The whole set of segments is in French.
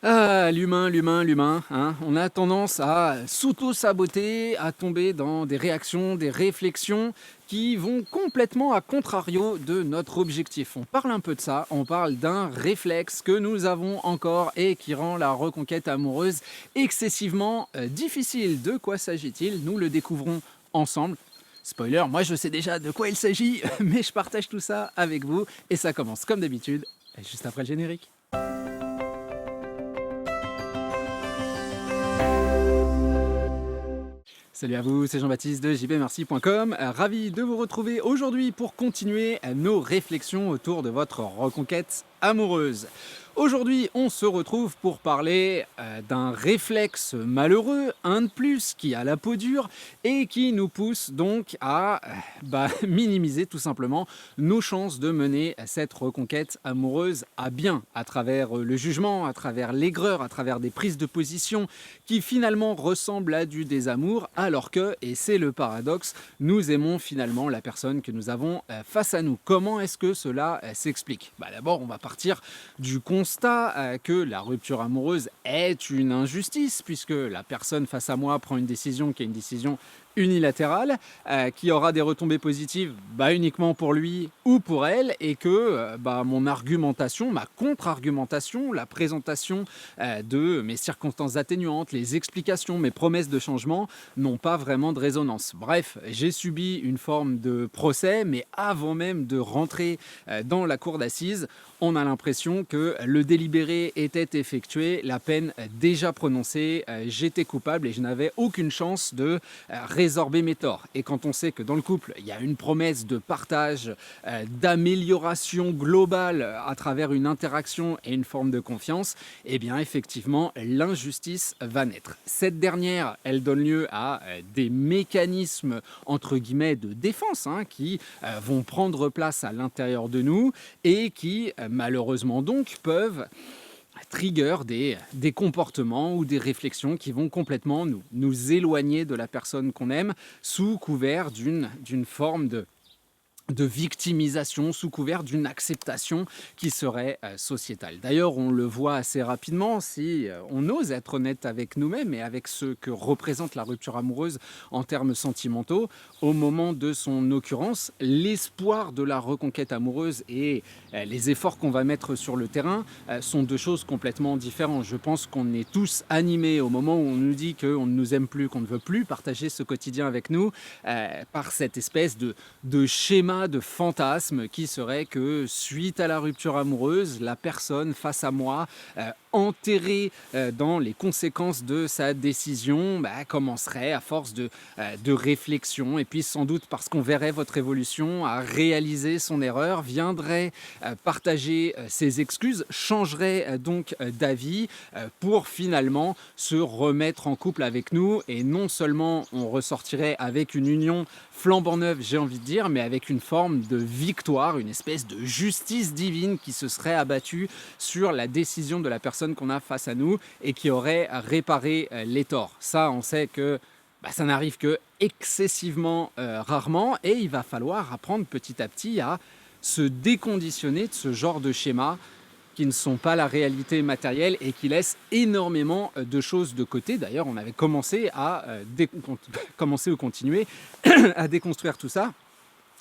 Ah, l'humain, hein. On a tendance à s'auto-saboter, à tomber dans des réactions, des réflexions qui vont complètement à contrario de notre objectif. On parle un peu de ça, on parle d'un réflexe que nous avons encore et qui rend la reconquête amoureuse excessivement difficile. De quoi s'agit-il? Nous le découvrons ensemble. Spoiler, moi je sais déjà de quoi il s'agit, mais je partage tout ça avec vous et ça commence comme d'habitude, juste après le générique. Salut à vous, c'est Jean-Baptiste de jbmerci.com. Ravi de vous retrouver aujourd'hui pour continuer nos réflexions autour de votre reconquête amoureuse. Aujourd'hui, on se retrouve pour parler d'un réflexe malheureux, un de plus, qui a la peau dure et qui nous pousse donc à minimiser tout simplement nos chances de mener cette reconquête amoureuse à bien, à travers le jugement, à travers l'aigreur, à travers des prises de position qui finalement ressemblent à du désamour, alors que, et c'est le paradoxe, nous aimons finalement la personne que nous avons face à nous. Comment est-ce que cela s'explique? D'abord, on va partir du constat que la rupture amoureuse est une injustice, puisque la personne face à moi prend une décision qui est une décision unilatérale, qui aura des retombées positives uniquement pour lui ou pour elle, et que mon argumentation, ma contre-argumentation, la présentation de mes circonstances atténuantes, les explications, mes promesses de changement n'ont pas vraiment de résonance. Bref, j'ai subi une forme de procès, mais avant même de rentrer dans la cour d'assises, on a l'impression que le délibéré était effectué, la peine déjà prononcée, j'étais coupable et je n'avais aucune chance de résorber mes torts. Et quand on sait que dans le couple, il y a une promesse de partage, d'amélioration globale à travers une interaction et une forme de confiance, eh bien effectivement, l'injustice va naître. Cette dernière, elle donne lieu à des mécanismes entre guillemets de défense qui vont prendre place à l'intérieur de nous et qui malheureusement donc peuvent trigger des comportements ou des réflexions qui vont complètement nous éloigner de la personne qu'on aime sous couvert d'une forme de victimisation, sous couvert d'une acceptation qui serait sociétale. D'ailleurs, on le voit assez rapidement si on ose être honnête avec nous-mêmes et avec ce que représente la rupture amoureuse en termes sentimentaux. Au moment de son occurrence, l'espoir de la reconquête amoureuse et les efforts qu'on va mettre sur le terrain sont deux choses complètement différentes. Je pense qu'on est tous animés au moment où on nous dit qu'on ne nous aime plus, qu'on ne veut plus partager ce quotidien avec nous, par cette espèce de schéma, de fantasme qui serait que suite à la rupture amoureuse, la personne face à moi, enterrée dans les conséquences de sa décision, commencerait à force de réflexion et puis sans doute parce qu'on verrait votre évolution à réaliser son erreur, viendrait partager ses excuses, changerait donc d'avis pour finalement se remettre en couple avec nous, et non seulement on ressortirait avec une union flambant neuve, j'ai envie de dire, mais avec une forme de victoire, une espèce de justice divine qui se serait abattue sur la décision de la personne qu'on a face à nous et qui aurait réparé les torts. Ça, on sait que ça n'arrive que excessivement rarement, et il va falloir apprendre petit à petit à se déconditionner de ce genre de schéma qui ne sont pas la réalité matérielle et qui laissent énormément de choses de côté. D'ailleurs, on avait commencé ou continuer à déconstruire tout ça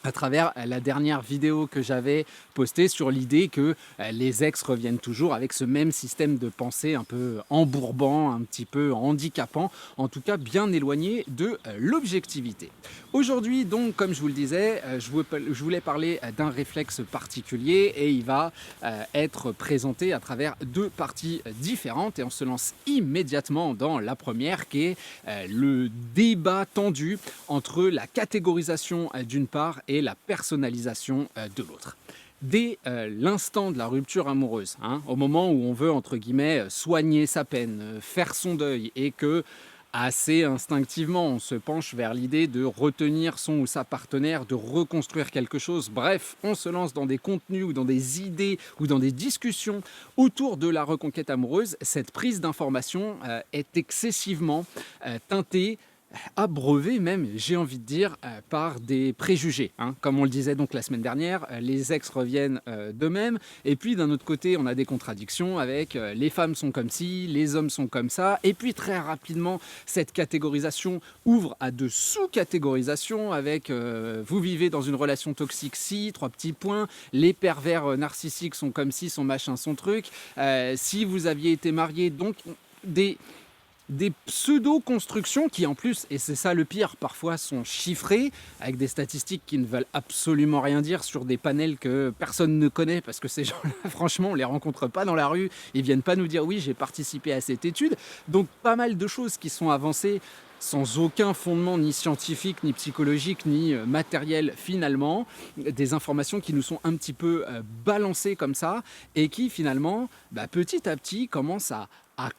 à travers la dernière vidéo que j'avais postée sur l'idée que les ex reviennent toujours avec ce même système de pensée un peu embourbant, un petit peu handicapant, en tout cas bien éloigné de l'objectivité. Aujourd'hui donc, comme je vous le disais, je voulais parler d'un réflexe particulier et il va être présenté à travers deux parties différentes, et on se lance immédiatement dans la première qui est le débat tendu entre la catégorisation d'une part et la personnalisation de l'autre. Dès l'instant de la rupture amoureuse, au moment où on veut, entre guillemets, soigner sa peine, faire son deuil, et que assez instinctivement on se penche vers l'idée de retenir son ou sa partenaire, de reconstruire quelque chose, bref, on se lance dans des contenus ou dans des idées ou dans des discussions autour de la reconquête amoureuse, cette prise d'information est excessivement teintée abreuvés même, j'ai envie de dire, par des préjugés, hein. Comme on le disait donc la semaine dernière, les ex reviennent, d'eux-mêmes et puis d'un autre côté, on a des contradictions avec, les femmes sont comme ci, les hommes sont comme ça et puis très rapidement, cette catégorisation ouvre à de sous-catégorisations avec, vous vivez dans une relation toxique si, 3 petits points, les pervers, narcissiques sont comme ci, sont machin, son truc, si vous aviez été marié donc des des pseudo-constructions qui en plus, et c'est ça le pire, parfois sont chiffrées avec des statistiques qui ne veulent absolument rien dire sur des panels que personne ne connaît parce que ces gens-là, franchement, on les rencontre pas dans la rue, ils viennent pas nous dire oui, j'ai participé à cette étude. Donc pas mal de choses qui sont avancées sans aucun fondement ni scientifique, ni psychologique, ni matériel finalement, des informations qui nous sont un petit peu balancées comme ça et qui finalement, petit à petit, commencent à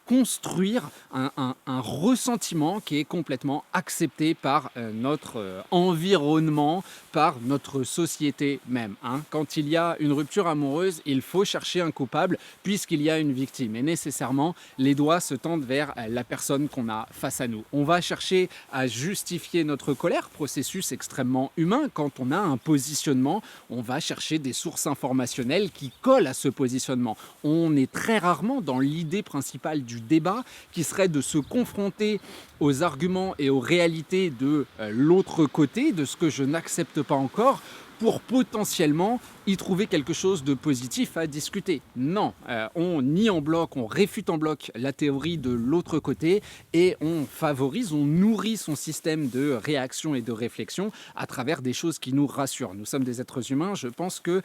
construire un ressentiment qui est complètement accepté par notre environnement, par notre société même, hein. Quand il y a une rupture amoureuse, il faut chercher un coupable puisqu'il y a une victime. Et nécessairement, les doigts se tendent vers la personne qu'on a face à nous. On va chercher à justifier notre colère, processus extrêmement humain. Quand on a un positionnement, on va chercher des sources informationnelles qui collent à ce positionnement. On est très rarement dans l'idée principale du débat qui serait de se confronter aux arguments et aux réalités de l'autre côté, de ce que je n'accepte pas encore, pour potentiellement y trouver quelque chose de positif à discuter. Non, on nie en bloc, on réfute en bloc la théorie de l'autre côté et on favorise, on nourrit son système de réaction et de réflexion à travers des choses qui nous rassurent. Nous sommes des êtres humains, je pense que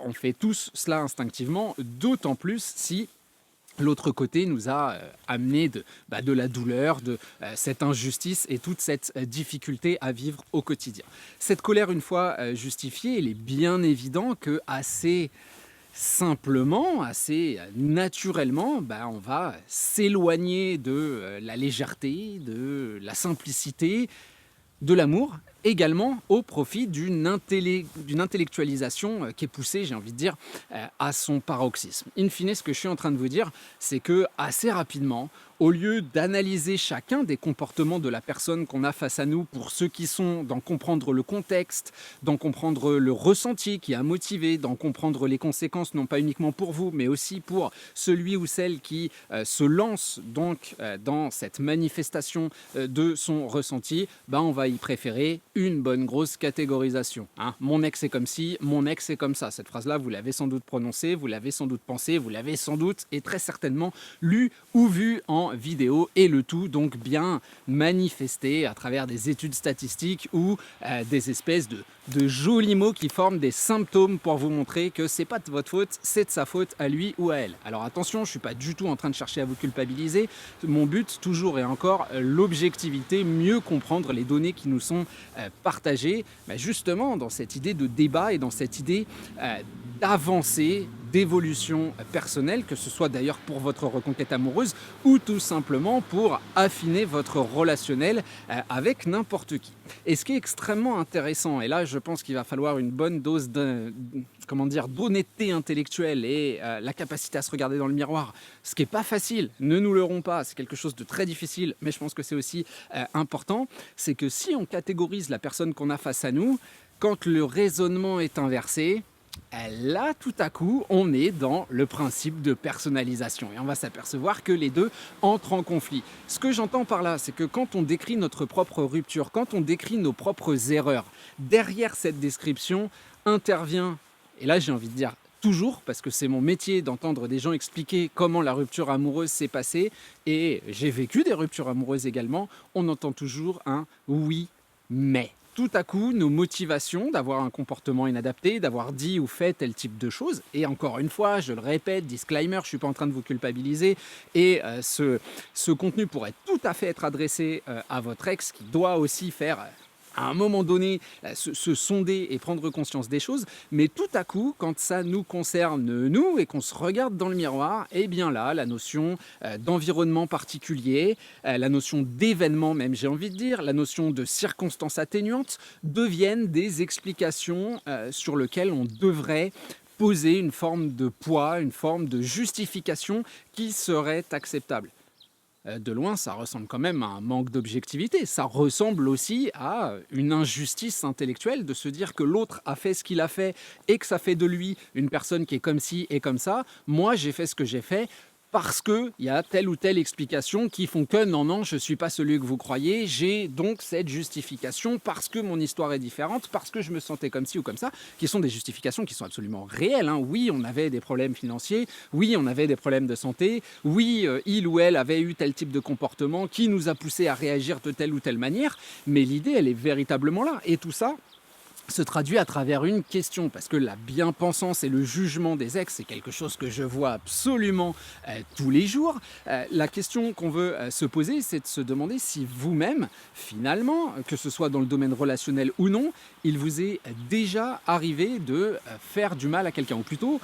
on fait tous cela instinctivement, d'autant plus si l'autre côté nous a amené de la douleur, de cette injustice et toute cette difficulté à vivre au quotidien. Cette colère, une fois justifiée, il est bien évident que assez simplement, assez naturellement, on va s'éloigner de la légèreté, de la simplicité, de l'amour, également au profit d'une intellectualisation qui est poussée, j'ai envie de dire, à son paroxysme. In fine, ce que je suis en train de vous dire, c'est que assez rapidement, au lieu d'analyser chacun des comportements de la personne qu'on a face à nous pour ceux qui sont, d'en comprendre le contexte, d'en comprendre le ressenti qui a motivé, d'en comprendre les conséquences, non pas uniquement pour vous, mais aussi pour celui ou celle qui se lance donc dans cette manifestation de son ressenti, on va y préférer une bonne grosse catégorisation, hein. Mon ex est comme ci, mon ex est comme ça. Cette phrase-là, vous l'avez sans doute prononcée, vous l'avez sans doute pensée, vous l'avez sans doute et très certainement lu ou vu en vidéo et le tout donc bien manifesté à travers des études statistiques ou des espèces de jolis mots qui forment des symptômes pour vous montrer que c'est pas de votre faute, c'est de sa faute à lui ou à elle. Alors attention, je suis pas du tout en train de chercher à vous culpabiliser. Mon but, toujours et encore, l'objectivité, mieux comprendre les données qui nous sont partagées, justement dans cette idée de débat et dans cette idée d'avancée, d'évolution personnelle, que ce soit d'ailleurs pour votre reconquête amoureuse ou tout simplement pour affiner votre relationnel avec n'importe qui. Et ce qui est extrêmement intéressant, et là je pense qu'il va falloir une bonne dose d'honnêteté intellectuelle et la capacité à se regarder dans le miroir, ce qui n'est pas facile, ne nous leurrons pas, c'est quelque chose de très difficile, mais je pense que c'est aussi important, c'est que si on catégorise la personne qu'on a face à nous, quand le raisonnement est inversé, là, tout à coup, on est dans le principe de personnalisation et on va s'apercevoir que les deux entrent en conflit. Ce que j'entends par là, c'est que quand on décrit notre propre rupture, quand on décrit nos propres erreurs, derrière cette description intervient, et là j'ai envie de dire toujours, parce que c'est mon métier d'entendre des gens expliquer comment la rupture amoureuse s'est passée, et j'ai vécu des ruptures amoureuses également, on entend toujours un « oui, mais ». Tout à coup, nos motivations d'avoir un comportement inadapté, d'avoir dit ou fait tel type de choses, et encore une fois, je le répète, disclaimer, je ne suis pas en train de vous culpabiliser, et ce contenu pourrait tout à fait être adressé à votre ex qui doit aussi faire à un moment donné, se sonder et prendre conscience des choses, mais tout à coup, quand ça nous concerne nous et qu'on se regarde dans le miroir, eh bien là, la notion d'environnement particulier, la notion d'événement même, j'ai envie de dire, la notion de circonstances atténuantes deviennent des explications sur lesquelles on devrait poser une forme de poids, une forme de justification qui serait acceptable. de loin, ça ressemble quand même à un manque d'objectivité. Ça ressemble aussi à une injustice intellectuelle de se dire que l'autre a fait ce qu'il a fait et que ça fait de lui une personne qui est comme ci et comme ça. Moi, j'ai fait ce que j'ai fait parce qu'il y a telle ou telle explication qui font que non, non, je ne suis pas celui que vous croyez, j'ai donc cette justification parce que mon histoire est différente, parce que je me sentais comme ci ou comme ça, qui sont des justifications qui sont absolument réelles, hein. Oui, on avait des problèmes financiers, oui, on avait des problèmes de santé, oui, il ou elle avait eu tel type de comportement qui nous a poussé à réagir de telle ou telle manière, mais l'idée, elle est véritablement là. Et tout ça se traduit à travers une question, parce que la bien-pensance et le jugement des ex, c'est quelque chose que je vois absolument tous les jours. La question qu'on veut se poser, c'est de se demander si vous-même, finalement, que ce soit dans le domaine relationnel ou non, il vous est déjà arrivé de faire du mal à quelqu'un, ou plutôt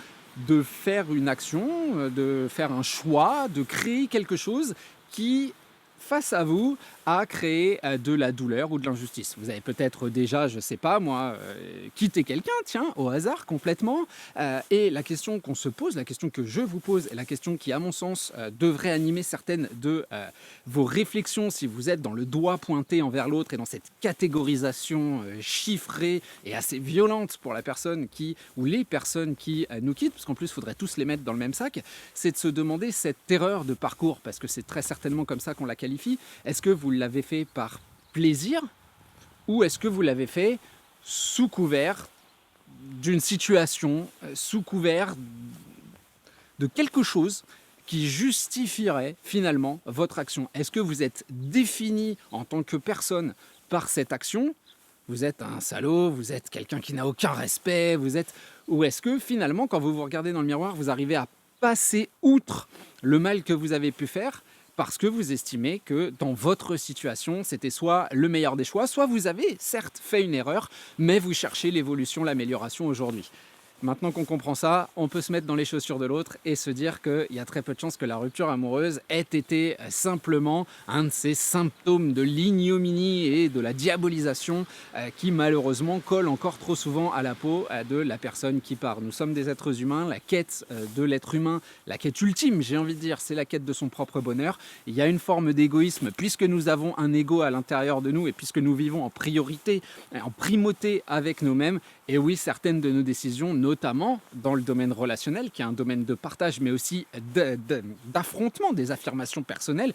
de faire une action, de faire un choix, de créer quelque chose qui, face à vous, a créé de la douleur ou de l'injustice. Vous avez peut-être déjà, je ne sais pas moi, quitté quelqu'un, tiens, au hasard, complètement. Et la question qu'on se pose, la question que je vous pose, et la question qui, à mon sens, devrait animer certaines de vos réflexions si vous êtes dans le doigt pointé envers l'autre et dans cette catégorisation chiffrée et assez violente pour la personne qui, ou les personnes qui nous quittent, parce qu'en plus, il faudrait tous les mettre dans le même sac, c'est de se demander cette erreur de parcours, parce que c'est très certainement comme ça qu'on la qualifie. Est-ce que vous l'avez fait par plaisir ou est-ce que vous l'avez fait sous couvert d'une situation, sous couvert de quelque chose qui justifierait finalement votre action? Est-ce que vous êtes défini en tant que personne par cette action? Vous êtes un salaud, vous êtes quelqu'un qui n'a aucun respect, vous êtes... Ou est-ce que finalement, quand vous vous regardez dans le miroir, vous arrivez à passer outre le mal que vous avez pu faire parce que vous estimez que dans votre situation, c'était soit le meilleur des choix, soit vous avez certes fait une erreur, mais vous cherchez l'évolution, l'amélioration aujourd'hui. Maintenant qu'on comprend ça, on peut se mettre dans les chaussures de l'autre et se dire qu'il y a très peu de chances que la rupture amoureuse ait été simplement un de ces symptômes de l'ignominie et de la diabolisation qui malheureusement colle encore trop souvent à la peau de la personne qui part. Nous sommes des êtres humains, la quête de l'être humain, la quête ultime, j'ai envie de dire, c'est la quête de son propre bonheur. Il y a une forme d'égoïsme puisque nous avons un ego à l'intérieur de nous et puisque nous vivons en priorité, en primauté avec nous-mêmes. Et oui, certaines de nos décisions, notamment dans le domaine relationnel, qui est un domaine de partage, mais aussi d'affrontement des affirmations personnelles,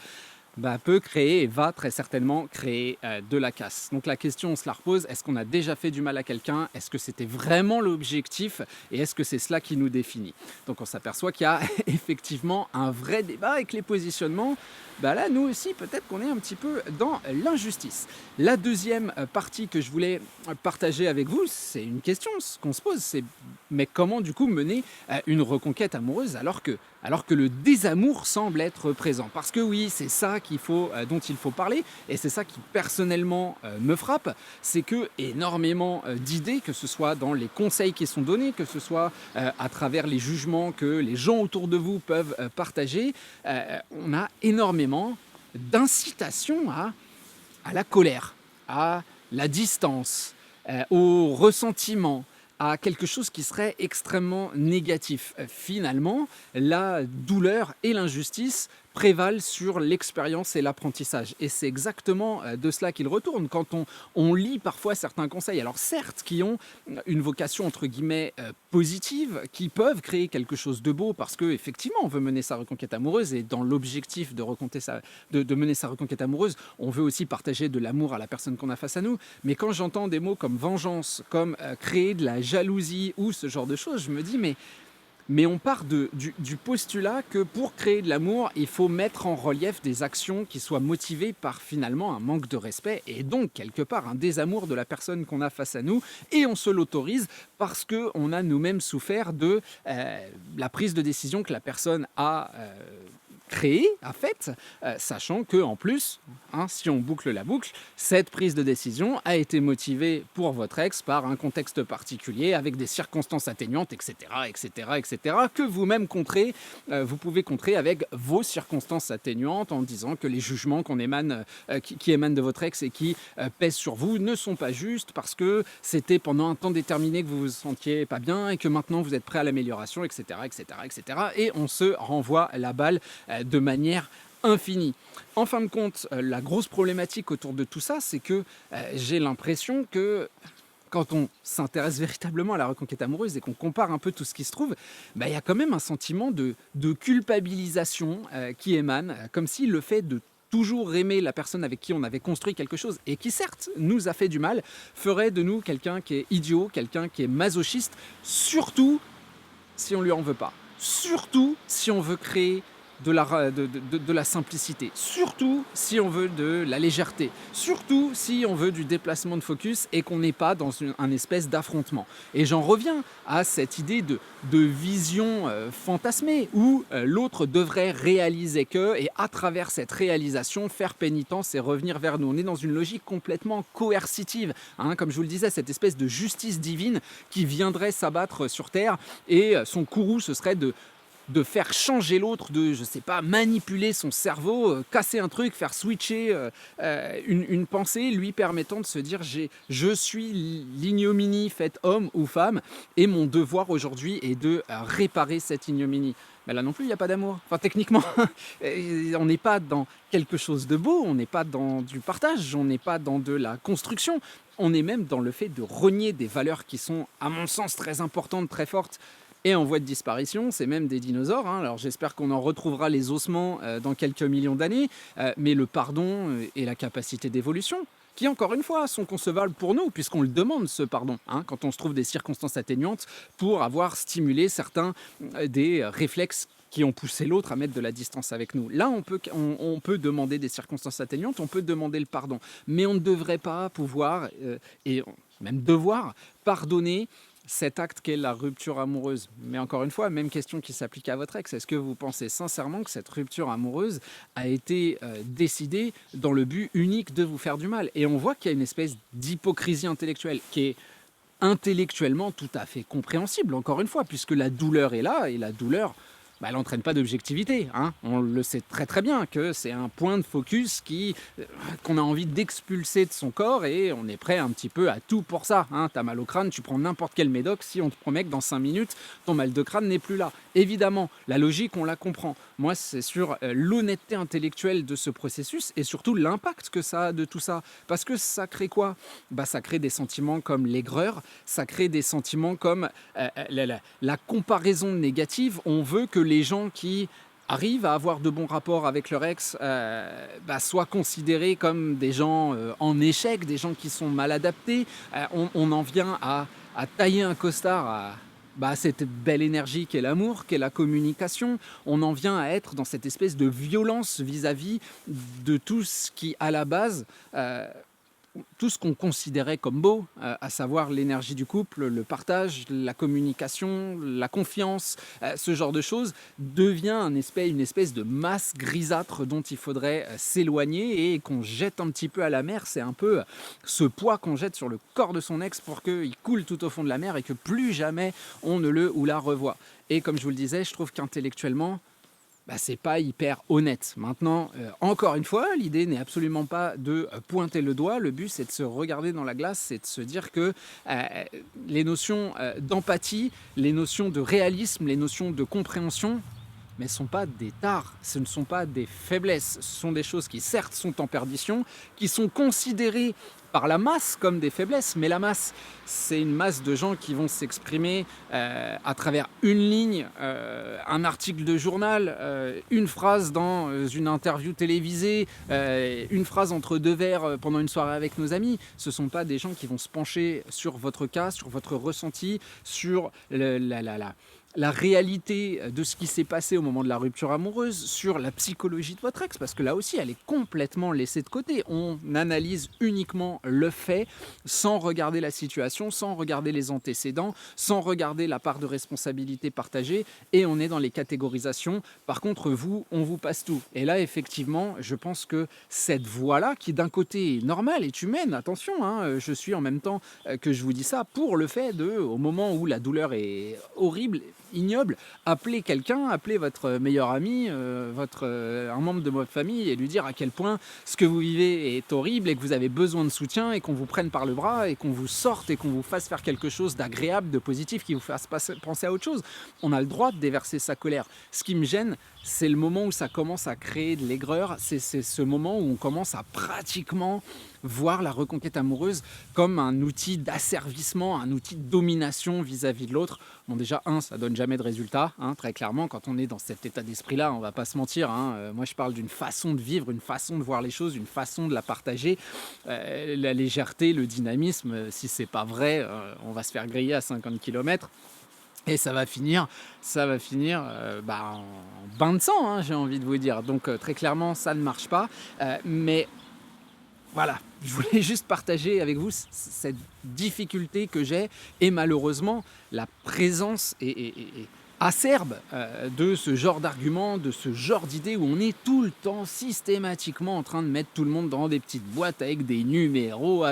peut créer et va très certainement créer de la casse. Donc la question, on se la repose, est-ce qu'on a déjà fait du mal à quelqu'un? Est-ce que c'était vraiment l'objectif? Et est-ce que c'est cela qui nous définit? Donc on s'aperçoit qu'il y a effectivement un vrai débat avec les positionnements. Là, nous aussi, peut-être qu'on est un petit peu dans l'injustice. La deuxième partie que je voulais partager avec vous, c'est une question qu'on se pose, c'est mais comment du coup mener une reconquête amoureuse alors que le désamour semble être présent? Parce que oui, c'est ça dont il faut parler, et c'est ça qui personnellement me frappe, c'est que énormément d'idées, que ce soit dans les conseils qui sont donnés, que ce soit à travers les jugements que les gens autour de vous peuvent partager, on a énormément d'incitation à la colère, à la distance, au ressentiment, à quelque chose qui serait extrêmement négatif. Finalement, la douleur et l'injustice prévalent sur l'expérience et l'apprentissage. Et c'est exactement de cela qu'il retourne quand on lit parfois certains conseils. Alors certes, qui ont une vocation entre guillemets positive, qui peuvent créer quelque chose de beau parce qu'effectivement, on veut mener sa reconquête amoureuse et dans l'objectif de mener sa reconquête amoureuse, on veut aussi partager de l'amour à la personne qu'on a face à nous. Mais quand j'entends des mots comme vengeance, comme créer de la jalousie ou ce genre de choses, je me dis mais on part du postulat que pour créer de l'amour, il faut mettre en relief des actions qui soient motivées par finalement un manque de respect et donc quelque part un désamour de la personne qu'on a face à nous, et on se l'autorise parce qu'on a nous-mêmes souffert de la prise de décision que la personne a créée, a faite, sachant que en plus, si on boucle la boucle, cette prise de décision a été motivée pour votre ex par un contexte particulier, avec des circonstances atténuantes, etc., etc., etc., que vous-même vous pouvez contrer avec vos circonstances atténuantes en disant que les jugements qui émanent de votre ex et qui pèsent sur vous ne sont pas justes parce que c'était pendant un temps déterminé que vous vous sentiez pas bien et que maintenant vous êtes prêt à l'amélioration, etc., etc., etc. Et on se renvoie la balle de manière infini. En fin de compte, la grosse problématique autour de tout ça, c'est que j'ai l'impression que quand on s'intéresse véritablement à la reconquête amoureuse et qu'on compare un peu tout ce qui se trouve, bah, il y a quand même un sentiment de culpabilisation qui émane, comme si le fait de toujours aimer la personne avec qui on avait construit quelque chose et qui certes nous a fait du mal, ferait de nous quelqu'un qui est idiot, quelqu'un qui est masochiste, surtout si on lui en veut pas. Surtout si on veut créer de la simplicité. Surtout si on veut de la légèreté. Surtout si on veut du déplacement de focus et qu'on n'est pas dans un espèce d'affrontement. Et j'en reviens à cette idée de vision fantasmée où l'autre devrait réaliser que, et à travers cette réalisation, faire pénitence et revenir vers nous. On est dans une logique complètement coercitive. Hein, comme je vous le disais, cette espèce de justice divine qui viendrait s'abattre sur Terre et son courroux, ce serait de faire changer l'autre, de, je sais pas, manipuler son cerveau, casser un truc, faire switcher une pensée, lui permettant de se dire je suis l'ignominie faite homme ou femme, et mon devoir aujourd'hui est de réparer cette ignominie. Mais là non plus, il n'y a pas d'amour. Enfin, techniquement, on n'est pas dans quelque chose de beau, on n'est pas dans du partage, on n'est pas dans de la construction. On est même dans le fait de renier des valeurs qui sont, à mon sens, très importantes, très fortes, et en voie de disparition. C'est même des dinosaures. Hein. Alors j'espère qu'on en retrouvera les ossements dans quelques millions d'années, mais le pardon et la capacité d'évolution, qui encore une fois sont concevables pour nous, puisqu'on le demande ce pardon, hein, quand on se trouve des circonstances atténuantes pour avoir stimulé certains des réflexes qui ont poussé l'autre à mettre de la distance avec nous. Là, on peut demander des circonstances atténuantes, on peut demander le pardon, mais on ne devrait pas pouvoir, et même devoir, pardonner cet acte qu'est la rupture amoureuse. Mais encore une fois, même question qui s'applique à votre ex. Est-ce que vous pensez sincèrement que cette rupture amoureuse a été décidée dans le but unique de vous faire du mal? Et on voit qu'il y a une espèce d'hypocrisie intellectuelle qui est intellectuellement tout à fait compréhensible, encore une fois, puisque la douleur est là, et la douleur, bah, elle n'entraîne pas d'objectivité. Hein. On le sait très très bien que c'est un point de focus qu'on a envie d'expulser de son corps, et on est prêt un petit peu à tout pour ça. Hein. T'as mal au crâne, tu prends n'importe quel médoc, si on te promet que dans 5 minutes, ton mal de crâne n'est plus là. Évidemment, la logique, on la comprend. Moi, c'est sur l'honnêteté intellectuelle de ce processus et surtout l'impact que ça a de tout ça. Parce que ça crée quoi? Bah, ça crée des sentiments comme l'aigreur, ça crée des sentiments comme la comparaison négative. On veut que les gens qui arrivent à avoir de bons rapports avec leur ex soient considérés comme des gens en échec, des gens qui sont mal adaptés. On en vient à tailler un costard à cette belle énergie qu'est l'amour, qu'est la communication. On en vient à être dans cette espèce de violence vis-à-vis de tout ce qui, à la base, tout ce qu'on considérait comme beau, à savoir l'énergie du couple, le partage, la communication, la confiance, ce genre de choses, devient une espèce de masse grisâtre dont il faudrait s'éloigner et qu'on jette un petit peu à la mer. C'est un peu ce poids qu'on jette sur le corps de son ex pour qu'il coule tout au fond de la mer et que plus jamais on ne le ou la revoit. Et comme je vous le disais, je trouve qu'intellectuellement, c'est pas hyper honnête. Maintenant, encore une fois, l'idée n'est absolument pas de pointer le doigt. Le but, c'est de se regarder dans la glace, c'est de se dire que les notions d'empathie, les notions de réalisme, les notions de compréhension, mais ne sont pas des tares, ce ne sont pas des faiblesses. Ce sont des choses qui, certes, sont en perdition, qui sont considérées par la masse comme des faiblesses, mais la masse, c'est une masse de gens qui vont s'exprimer à travers une ligne, un article de journal, une phrase dans une interview télévisée, une phrase entre deux verres pendant une soirée avec nos amis. Ce ne sont pas des gens qui vont se pencher sur votre cas, sur votre ressenti, sur la réalité de ce qui s'est passé au moment de la rupture amoureuse, sur la psychologie de votre ex, parce que là aussi, elle est complètement laissée de côté. On analyse uniquement le fait, sans regarder la situation, sans regarder les antécédents, sans regarder la part de responsabilité partagée, et on est dans les catégorisations. Par contre, vous, on vous passe tout. Et là, effectivement, je pense que cette voie-là, qui d'un côté est normale, est humaine, attention, hein, je suis en même temps que je vous dis ça, pour le fait de, au moment où la douleur est horrible, ignoble, appelez quelqu'un, appelez votre meilleur ami, un membre de votre famille, et lui dire à quel point ce que vous vivez est horrible et que vous avez besoin de soutien, et qu'on vous prenne par le bras et qu'on vous sorte et qu'on vous fasse faire quelque chose d'agréable, de positif, qui vous fasse penser à autre chose. On a le droit de déverser sa colère. Ce qui me gêne, c'est le moment où ça commence à créer de l'aigreur. C'est ce moment où on commence à pratiquement voir la reconquête amoureuse comme un outil d'asservissement, un outil de domination vis-à-vis de l'autre. Bon, déjà, ça donne jamais de résultat, hein, très clairement. Quand on est dans cet état d'esprit-là, on va pas se mentir, hein. Moi, je parle d'une façon de vivre, une façon de voir les choses, une façon de la partager. La légèreté, le dynamisme, si c'est pas vrai, on va se faire griller à 50 km. Et ça va finir en bain de sang, hein, j'ai envie de vous dire. Donc très clairement, ça ne marche pas. Mais voilà, je voulais juste partager avec vous cette difficulté que j'ai et malheureusement la présence et acerbe de ce genre d'argument, de ce genre d'idée où on est tout le temps systématiquement en train de mettre tout le monde dans des petites boîtes avec des numéros,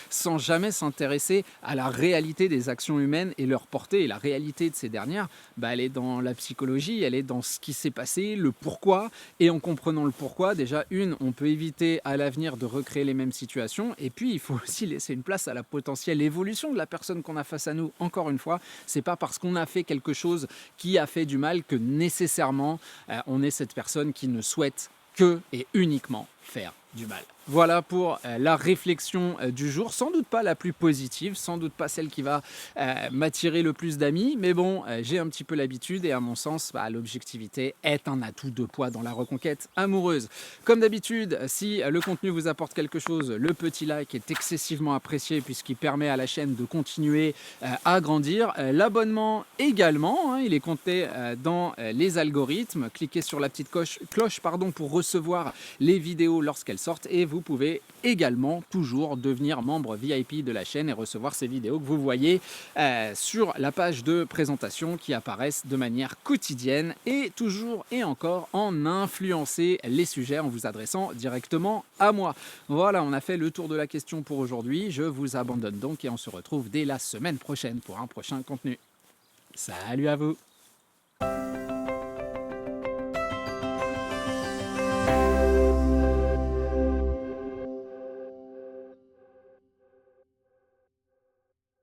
sans jamais s'intéresser à la réalité des actions humaines et leur portée. Et la réalité de ces dernières, elle est dans la psychologie, elle est dans ce qui s'est passé, le pourquoi. Et en comprenant le pourquoi, déjà, on peut éviter à l'avenir de recréer les mêmes situations. Et puis, il faut aussi laisser une place à la potentielle évolution de la personne qu'on a face à nous. Encore une fois, c'est pas parce qu'on a fait quelque chose qui a fait du mal que nécessairement on est cette personne qui ne souhaite que et uniquement faire du mal. Voilà pour la réflexion du jour, sans doute pas la plus positive, sans doute pas celle qui va m'attirer le plus d'amis, mais bon, j'ai un petit peu l'habitude et à mon sens, l'objectivité est un atout de poids dans la reconquête amoureuse. Comme d'habitude, si le contenu vous apporte quelque chose, le petit like est excessivement apprécié puisqu'il permet à la chaîne de continuer à grandir. L'abonnement également, hein, il est compté dans les algorithmes. Cliquez sur la petite cloche pour recevoir les vidéos lorsqu'elles sortent et vous pouvez également toujours devenir membre VIP de la chaîne et recevoir ces vidéos que vous voyez sur la page de présentation qui apparaissent de manière quotidienne et toujours et encore en influencer les sujets en vous adressant directement à moi. Voilà, on a fait le tour de la question pour aujourd'hui. Je vous abandonne donc et on se retrouve dès la semaine prochaine pour un prochain contenu. Salut à vous!